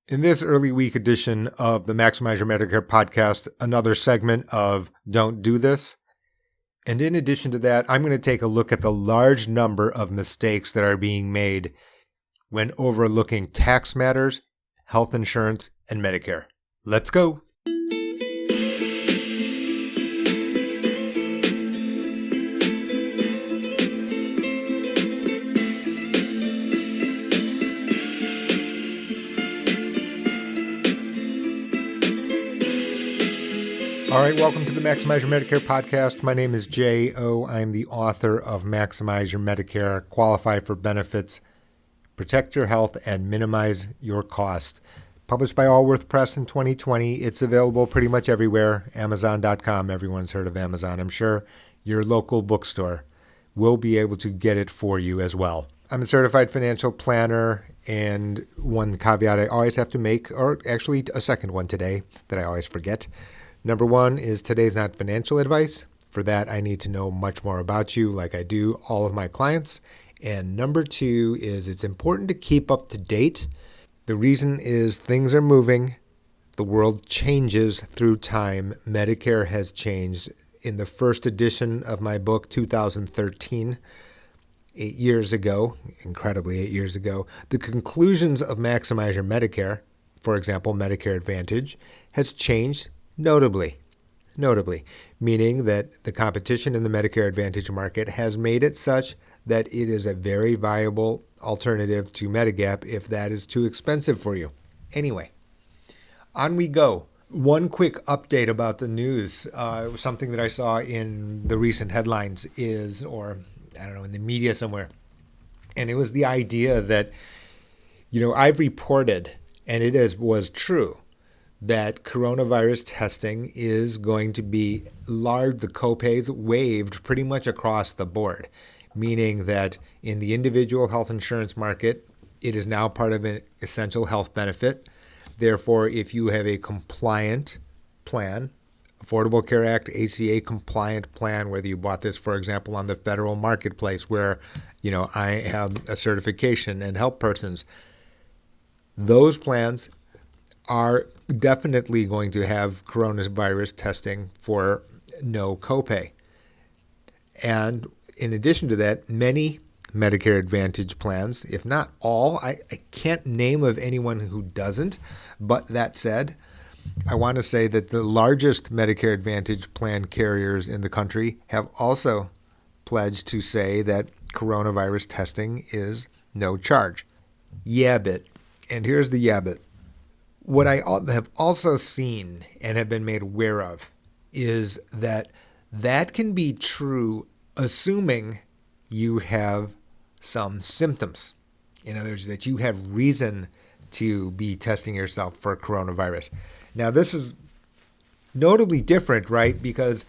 In this early week edition of the Maximize Your Medicare podcast, another segment of Don't Do This. And in addition to that, I'm going to take a look at the large number of mistakes that are being made when overlooking tax matters, health insurance, and Medicare. Let's go. All right, welcome to the Maximize Your Medicare podcast. My name is J.O. I'm the author of Maximize Your Medicare, Qualify for Benefits, Protect Your Health, and Minimize Your Cost. Published by Allworth Press in 2020. It's available pretty much everywhere. Amazon.com. Everyone's heard of Amazon, I'm sure. Your local bookstore will be able to get it for you as well. I'm a certified financial planner, and one caveat I always have to make, or actually a second one today that I always forget. Number one is today's not financial advice. For that, I need to know much more about you like I do all of my clients. And number two is it's important to keep up to date. The reason is things are moving. The world changes through time. Medicare has changed. In the first edition of my book, 2013, 8 years ago, incredibly 8 years ago, the conclusions of Maximize Your Medicare, for example, Medicare Advantage, has changed Notably, meaning that the competition in the Medicare Advantage market has made it such that it is a very viable alternative to Medigap if that is too expensive for you. Anyway, on we go. One quick update about the news. Something that I saw in the recent headlines is, or I don't know, in the media somewhere. And it was the idea that, I've reported, and it was true, that coronavirus testing is going to be the copays waived pretty much across the board, meaning that in the individual health insurance market, it is now part of an essential health benefit. Therefore, if you have a compliant plan, Affordable Care Act, ACA compliant plan, whether you bought this, for example, on the federal marketplace where, I have a certification and help persons, those plans are definitely going to have coronavirus testing for no copay. And in addition to that, many Medicare Advantage plans, if not all, I can't name of anyone who doesn't, but that said, I want to say that the largest Medicare Advantage plan carriers in the country have also pledged to say that coronavirus testing is no charge. Yeah, bit. And here's the yeah bit. What I have also seen and have been made aware of is that can be true assuming you have some symptoms. In other words, that you have reason to be testing yourself for coronavirus. Now, this is notably different, right? Because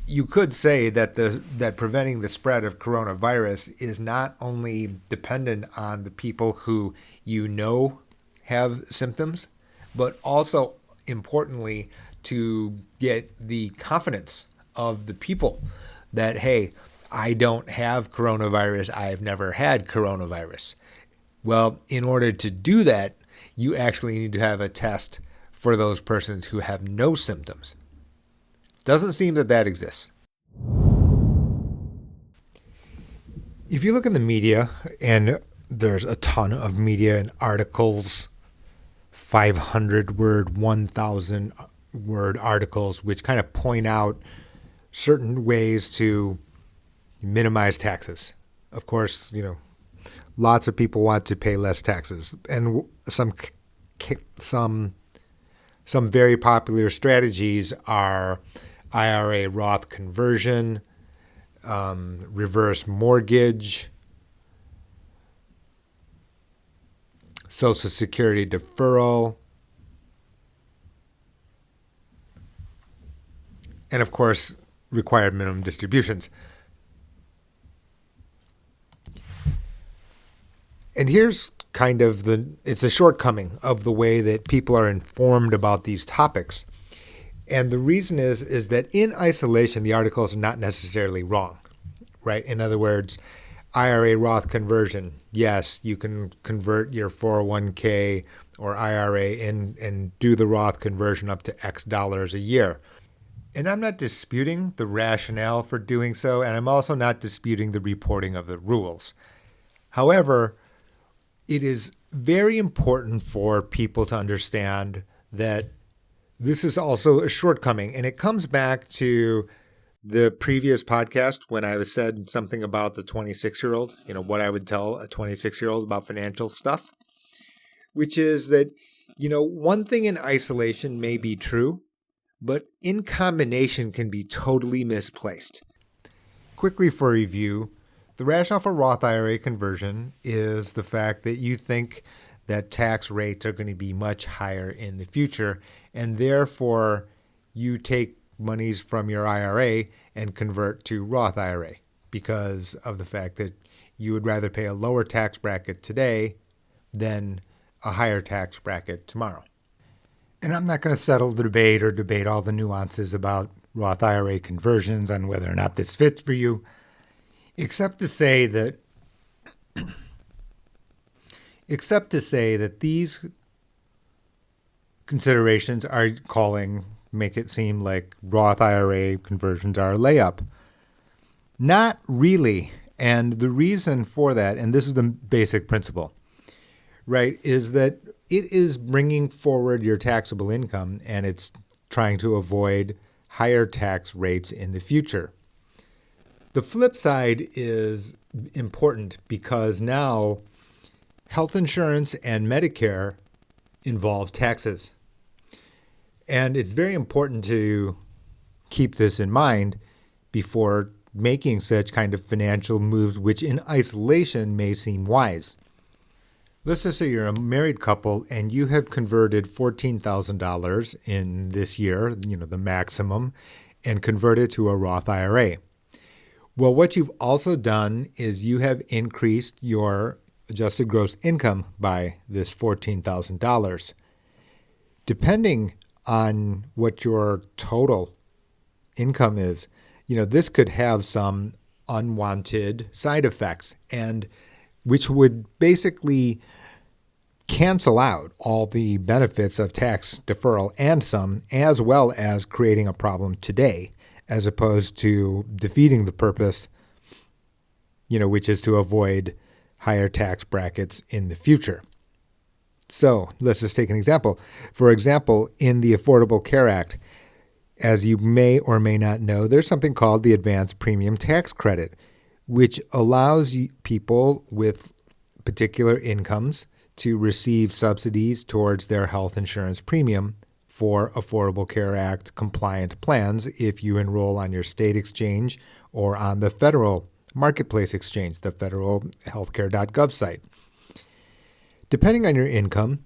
you could say that that preventing the spread of coronavirus is not only dependent on the people who have symptoms, but also importantly to get the confidence of the people that, hey, I don't have coronavirus. I've never had coronavirus. Well, in order to do that, you actually need to have a test for those persons who have no symptoms. Doesn't seem that exists. If you look in the media, and there's a ton of media and articles, 500-word, 1,000-word articles, which kind of point out certain ways to minimize taxes. Of course, lots of people want to pay less taxes, and some very popular strategies are IRA Roth conversion, reverse mortgage, Social Security deferral, and of course, required minimum distributions. And here's kind of it's a shortcoming of the way that people are informed about these topics. And the reason is that in isolation, the articles are not necessarily wrong, right? In other words, IRA Roth conversion. Yes, you can convert your 401k or IRA and do the Roth conversion up to X dollars a year. And I'm not disputing the rationale for doing so, and I'm also not disputing the reporting of the rules. However, it is very important for people to understand that this is also a shortcoming, and it comes back to the previous podcast when I said something about the 26-year-old, what I would tell a 26-year-old about financial stuff, which is that, one thing in isolation may be true, but in combination can be totally misplaced. Quickly for review, the rationale for Roth IRA conversion is the fact that you think that tax rates are going to be much higher in the future, and therefore you take monies from your IRA and convert to Roth IRA because of the fact that you would rather pay a lower tax bracket today than a higher tax bracket tomorrow. And I'm not going to settle the debate or debate all the nuances about Roth IRA conversions on whether or not this fits for you, except to say that these considerations make it seem like Roth IRA conversions are a layup. Not really. And the reason for that, and this is the basic principle, right, is that it is bringing forward your taxable income and it's trying to avoid higher tax rates in the future. The flip side is important because now health insurance and Medicare involve taxes. And it's very important to keep this in mind before making such kind of financial moves, which in isolation may seem wise. Let's just say you're a married couple and you have converted $14,000 in this year, the maximum, and converted to a Roth IRA. Well, what you've also done is you have increased your adjusted gross income by this $14,000. Depending on what your total income is, this could have some unwanted side effects, and which would basically cancel out all the benefits of tax deferral and some, as well as creating a problem today, as opposed to defeating the purpose, which is to avoid higher tax brackets in the future. So let's just take an example. For example, in the Affordable Care Act, as you may or may not know, there's something called the Advanced Premium Tax Credit, which allows people with particular incomes to receive subsidies towards their health insurance premium for Affordable Care Act compliant plans if you enroll on your state exchange or on the federal marketplace exchange, the federal healthcare.gov site. Depending on your income,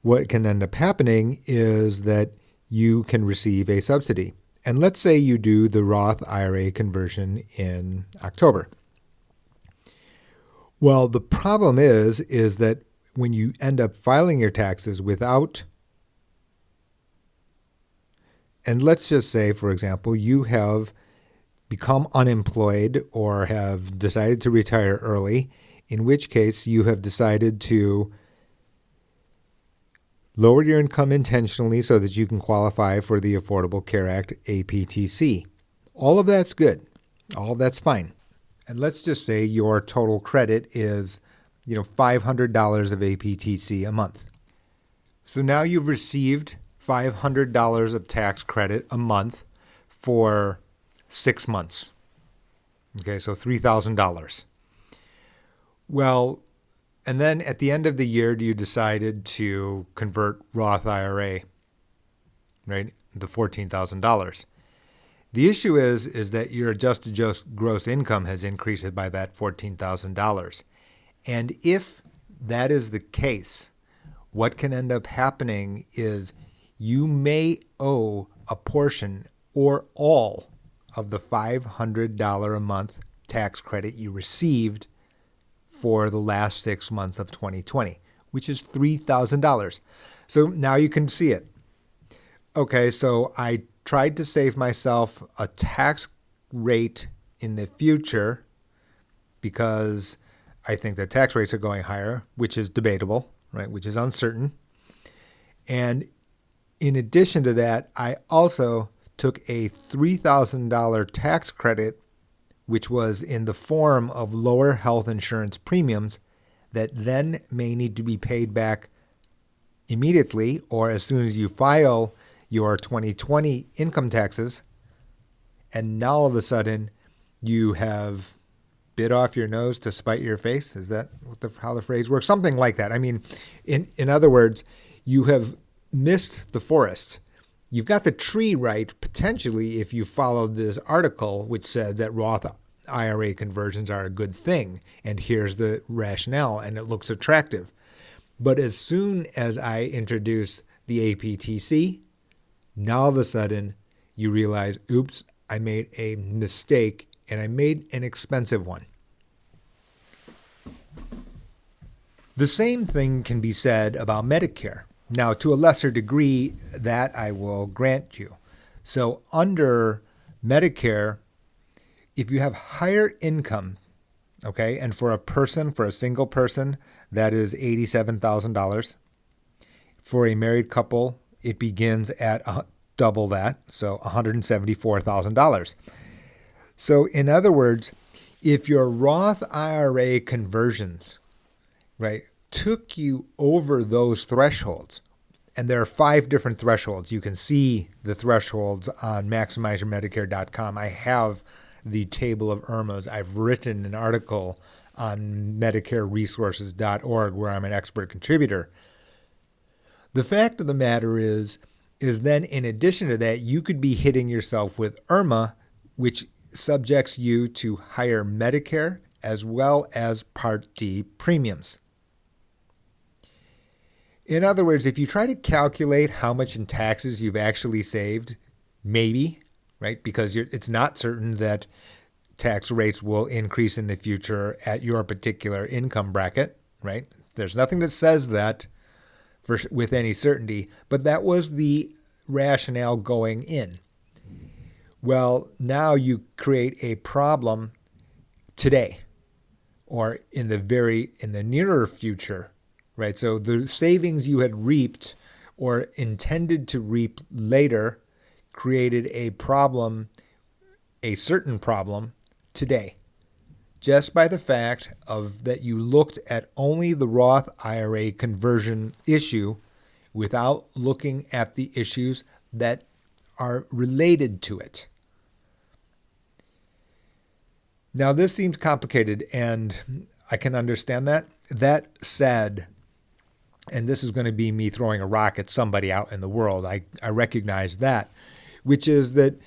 what can end up happening is that you can receive a subsidy. And let's say you do the Roth IRA conversion in October. Well, the problem is that when you end up filing your taxes without, and let's just say, for example, you have become unemployed or have decided to retire early, in which case you have decided to lower your income intentionally so that you can qualify for the Affordable Care Act APTC. All of that's good. All of that's fine. And let's just say your total credit is, $500 of APTC a month. So now you've received $500 of tax credit a month for 6 months. Okay, so $3,000. Well, and then at the end of the year, you decided to convert Roth IRA, right? The $14,000. The issue is that your adjusted gross income has increased by that $14,000. And if that is the case, what can end up happening is you may owe a portion or all of the $500 a month tax credit you received for the last 6 months of 2020, which is $3,000. So now you can see it. Okay, so I tried to save myself a tax rate in the future because I think that tax rates are going higher, which is debatable, right? Which is uncertain. And in addition to that, I also took a $3,000 tax credit, which was in the form of lower health insurance premiums that then may need to be paid back immediately or as soon as you file your 2020 income taxes. And now all of a sudden you have bit off your nose to spite your face. Is that how the phrase works? Something like that. I mean, in other words, you have missed the forest. You've got the tree right, potentially, if you followed this article, which said that Roth IRA conversions are a good thing. And here's the rationale, and it looks attractive. But as soon as I introduce the APTC, now all of a sudden you realize, oops, I made a mistake, and I made an expensive one. The same thing can be said about Medicare. Now, to a lesser degree, that I will grant you. So under Medicare, if you have higher income, okay, and for a single person, that is $87,000. For a married couple, it begins at double that, so $174,000. So in other words, if your Roth IRA conversions, right, took you over those thresholds, and there are 5 different thresholds. You can see the thresholds on maximizeyourmedicare.com. I have the table of IRMAs. I've written an article on medicareresources.org where I'm an expert contributor. The fact of the matter is then in addition to that, you could be hitting yourself with IRMA, which subjects you to higher Medicare as well as Part D premiums. In other words, if you try to calculate how much in taxes you've actually saved, maybe, right? Because it's not certain that tax rates will increase in the future at your particular income bracket, right? There's nothing that says that with any certainty, but that was the rationale going in. Well, now you create a problem today or in the nearer future, right? So the savings you had reaped or intended to reap later created a problem, a certain problem today, just by the fact of that you looked at only the Roth IRA conversion issue without looking at the issues that are related to it. Now, this seems complicated, and I can understand that. That said, and this is going to be me throwing a rock at somebody out in the world, I recognize that, which is that,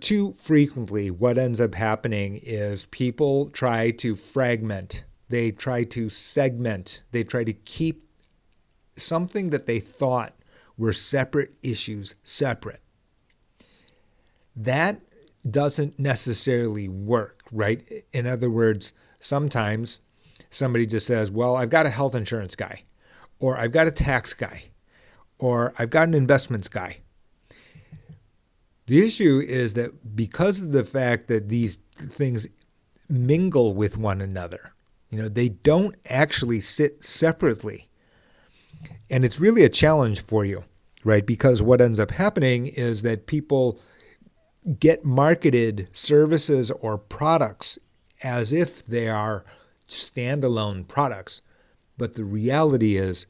too frequently what ends up happening is people try to fragment, they try to segment, they try to keep something that they thought were separate issues separate. That doesn't necessarily work, right? In other words, sometimes somebody just says, well, I've got a health insurance guy, or I've got a tax guy, or I've got an investments guy. The issue is that because of the fact that these things mingle with one another, they don't actually sit separately. And it's really a challenge for you, right? Because what ends up happening is that people get marketed services or products as if they are standalone products. But the reality is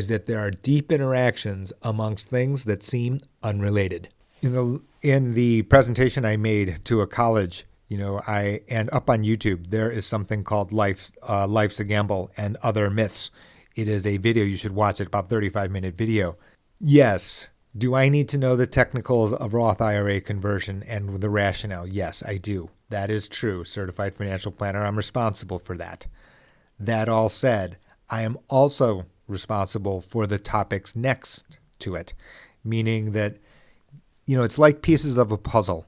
that there are deep interactions amongst things that seem unrelated. In the presentation I made to a college, and up on YouTube, there is something called Life's a Gamble and Other Myths. It is a video. You should watch it, about 35-minute video. Yes. Do I need to know the technicals of Roth IRA conversion and the rationale? Yes, I do. That is true. Certified financial planner, I'm responsible for that. That all said, I am also responsible for the topics next to it, meaning that, it's like pieces of a puzzle.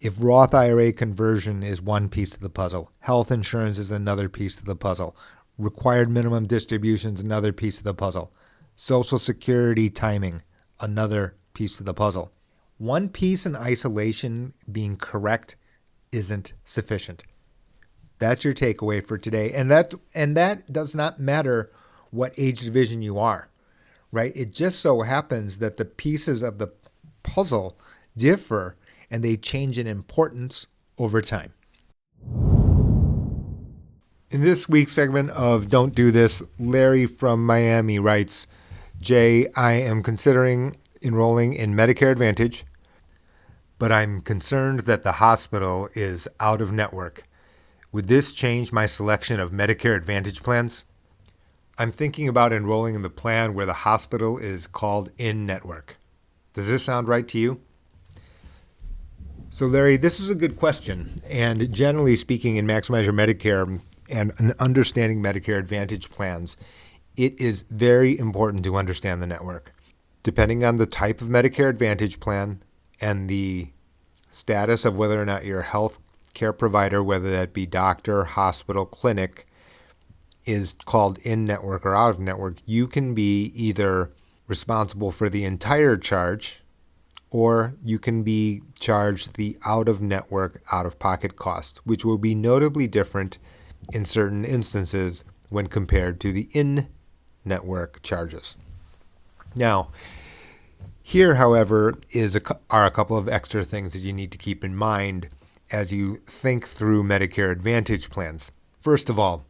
If Roth IRA conversion is one piece of the puzzle, health insurance is another piece of the puzzle, required minimum distributions, another piece of the puzzle, Social Security timing, another piece of the puzzle. One piece in isolation being correct isn't sufficient. That's your takeaway for today. And that does not matter what age division you are, right? It just so happens that the pieces of the puzzle differ and they change in importance over time. In this week's segment of Don't Do This, Larry from Miami writes, Jay, I am considering enrolling in Medicare Advantage, but I'm concerned that the hospital is out of network. Would this change my selection of Medicare Advantage plans? I'm thinking about enrolling in the plan where the hospital is called in-network. Does this sound right to you? So, Larry, this is a good question. And generally speaking, in Maximize Your Medicare and understanding Medicare Advantage plans, it is very important to understand the network. Depending on the type of Medicare Advantage plan and the status of whether or not your health care provider, whether that be doctor, hospital, clinic, is called in-network or out-of-network, you can be either responsible for the entire charge or you can be charged the out-of-network, out-of-pocket cost, which will be notably different in certain instances when compared to the in-network charges. Now, here, however, are a couple of extra things that you need to keep in mind as you think through Medicare Advantage plans. First of all,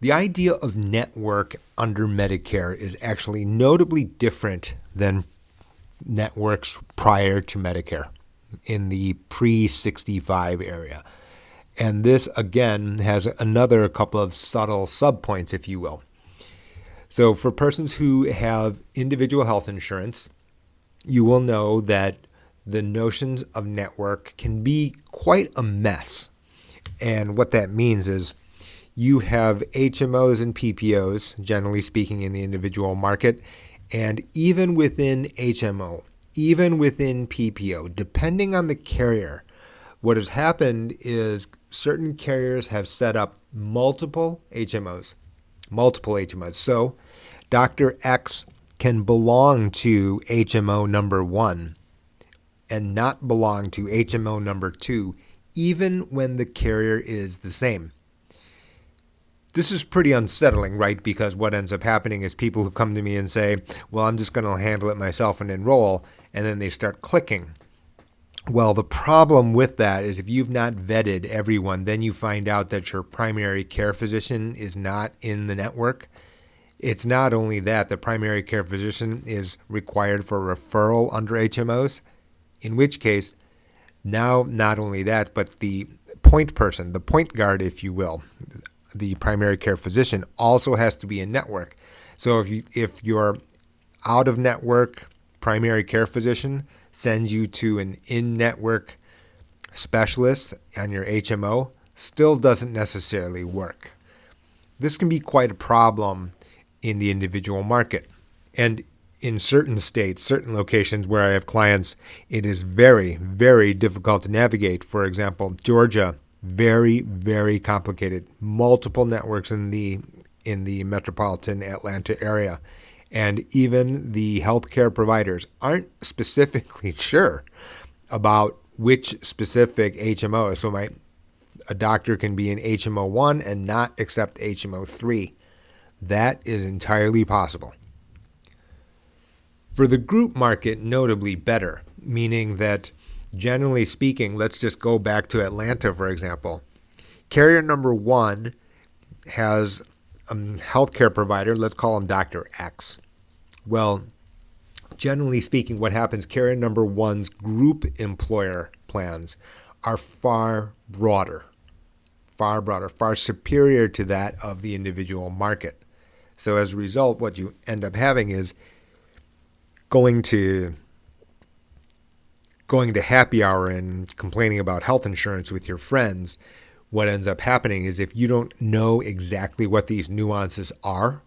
the idea of network under Medicare is actually notably different than networks prior to Medicare in the pre-65 area. And this, again, has another couple of subtle subpoints, if you will. So for persons who have individual health insurance, you will know that the notions of network can be quite a mess. And what that means is you have HMOs and PPOs, generally speaking, in the individual market. And even within HMO, even within PPO, depending on the carrier, what has happened is certain carriers have set up multiple HMOs. So Dr. X can belong to HMO number 1 and not belong to HMO number 2, even when the carrier is the same. This is pretty unsettling, right? Because what ends up happening is people who come to me and say, well, I'm just going to handle it myself and enroll, and then they start clicking. Well, the problem with that is if you've not vetted everyone, then you find out that your primary care physician is not in the network. It's not only that, the primary care physician is required for referral under HMOs, in which case, now not only that, but the point person, the point guard, if you will, the primary care physician also has to be in network. So if your out-of-network primary care physician sends you to an in-network specialist on your HMO, still doesn't necessarily work. This can be quite a problem in the individual market. And in certain states, certain locations where I have clients, it is very, very difficult to navigate. For example, Georgia, very, very complicated. Multiple networks in the metropolitan Atlanta area. And even the healthcare providers aren't specifically sure about which specific HMO. So a doctor can be in HMO 1 and not accept HMO 3. That is entirely possible. For the group market, notably better, meaning that generally speaking, let's just go back to Atlanta, for example. Carrier number 1 has a healthcare provider, let's call him Dr. X. Well, generally speaking, what happens, carrier number 1's group employer plans are far broader, far superior to that of the individual market. So as a result, what you end up having is going to happy hour and complaining about health insurance with your friends. What ends up happening is if you don't know exactly what these nuances are,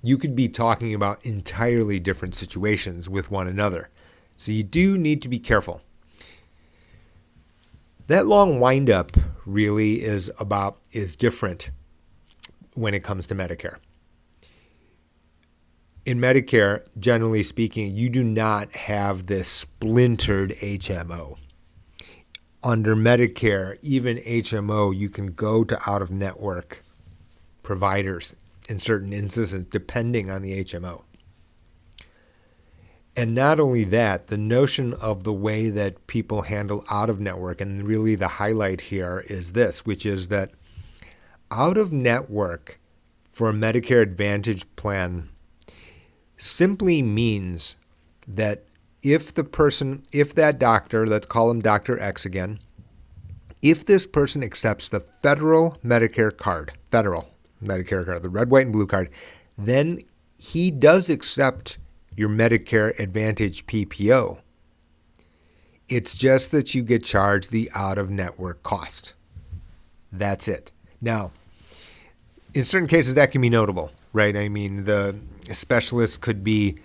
you could be talking about entirely different situations with one another. So you do need to be careful. That long windup really is different when it comes to Medicare. In Medicare, generally speaking, you do not have this splintered HMO. Under Medicare, even HMO, you can go to out-of-network providers in certain instances, depending on the HMO. And not only that, the notion of the way that people handle out-of-network, and really the highlight here is this, which is that out-of-network for a Medicare Advantage plan simply means that if that doctor, let's call him Dr. X again, if this person accepts the federal Medicare card, the red, white, and blue card, then he does accept your Medicare Advantage PPO. It's just that you get charged the out-of-network cost. That's it. Now, in certain cases, that can be notable, right? I mean, the specialist could be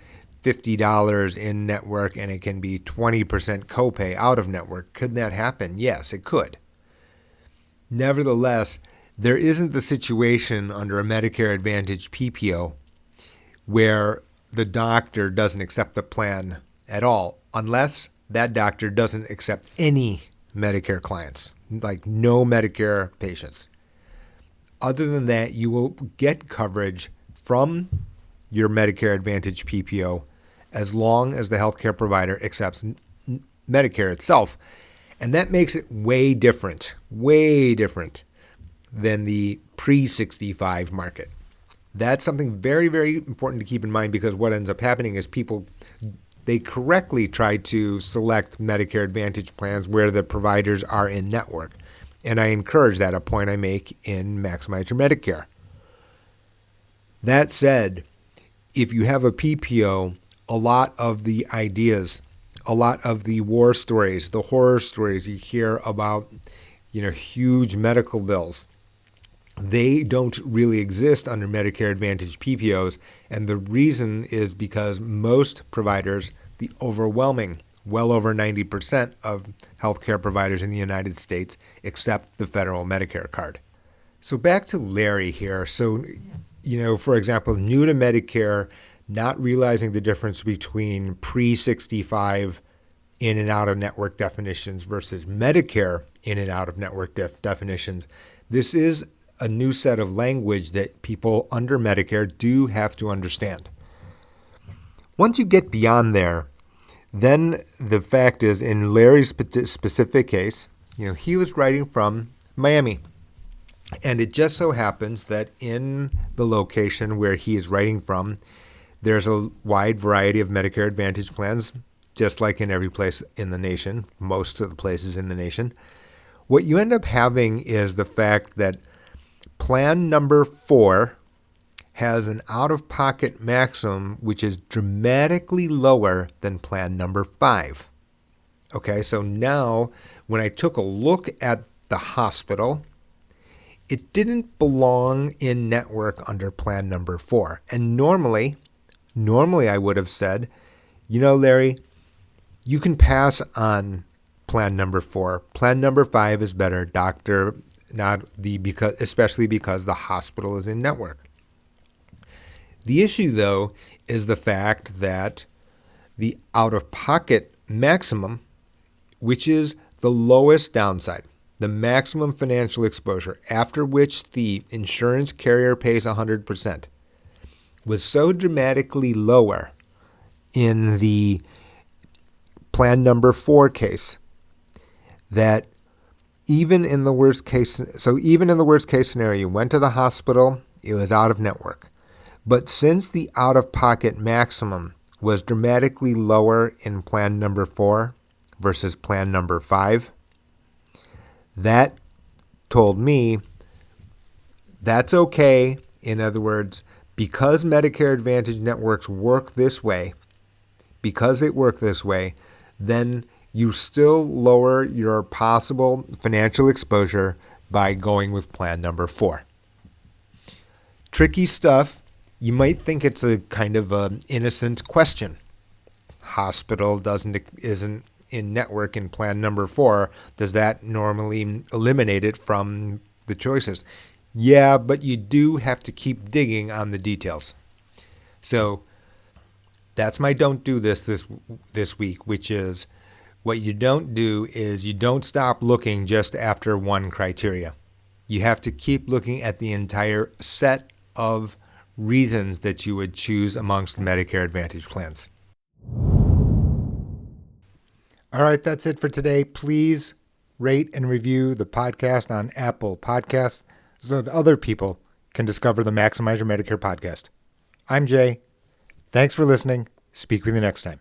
$50 in network and it can be 20% copay out of network. Could that happen? Yes, it could. Nevertheless, there isn't the situation under a Medicare Advantage PPO where the doctor doesn't accept the plan at all, unless that doctor doesn't accept any Medicare clients, like no Medicare patients. Other than that, you will get coverage from your Medicare Advantage PPO as long as the healthcare provider accepts Medicare itself. And that makes it way different than the pre-65 market. That's something very, very important to keep in mind, because what ends up happening is people, they correctly try to select Medicare Advantage plans where the providers are in network. And I encourage that, a point I make in Maximize Your Medicare. That said, if you have a PPO, a lot of the ideas, a lot of the war stories, the horror stories you hear about, huge medical bills, they don't really exist under Medicare Advantage PPOs. And the reason is because most providers, the overwhelming, well over 90% of healthcare providers in the United States, accept the federal Medicare card. So back to Larry here. So, for example, new to Medicare, not realizing the difference between pre-65 in and out of network definitions versus Medicare in and out of network definitions. This is a new set of language that people under Medicare do have to understand. Once you get beyond there, then the fact is, in Larry's specific case, he was writing from Miami. And it just so happens that in the location where he is writing from, there's a wide variety of Medicare Advantage plans, just like in every place in the nation, most of the places in the nation. What you end up having is the fact that plan number 4 has an out-of-pocket maximum which is dramatically lower than plan number 5. Okay, so now when I took a look at the hospital, it didn't belong in network under plan number 4. And normally I would have said, Larry, you can pass on plan number 4. Plan number 5 is better, doctor, especially because the hospital is in network. The issue, though, is the fact that the out-of-pocket maximum, which is the lowest downside, the maximum financial exposure, after which the insurance carrier pays 100%, was so dramatically lower in the plan number 4 case that even in the worst case scenario, you went to the hospital, it was out of network. But since the out-of-pocket maximum was dramatically lower in plan number 4 versus plan number 5, that told me that's okay. In other words, because Medicare Advantage networks work this way, then you still lower your possible financial exposure by going with plan number 4. Tricky stuff. You might think it's a kind of an innocent question. Hospital isn't in network in plan number 4. Does that normally eliminate it from the choices? Yeah, but you do have to keep digging on the details. So that's my don't do this week, which is what you don't do is you don't stop looking just after one criteria. You have to keep looking at the entire set of reasons that you would choose amongst Medicare Advantage plans. All right, that's it for today. Please rate and review the podcast on Apple Podcasts so that other people can discover the Maximize Your Medicare podcast. I'm Jay. Thanks for listening. Speak with you next time.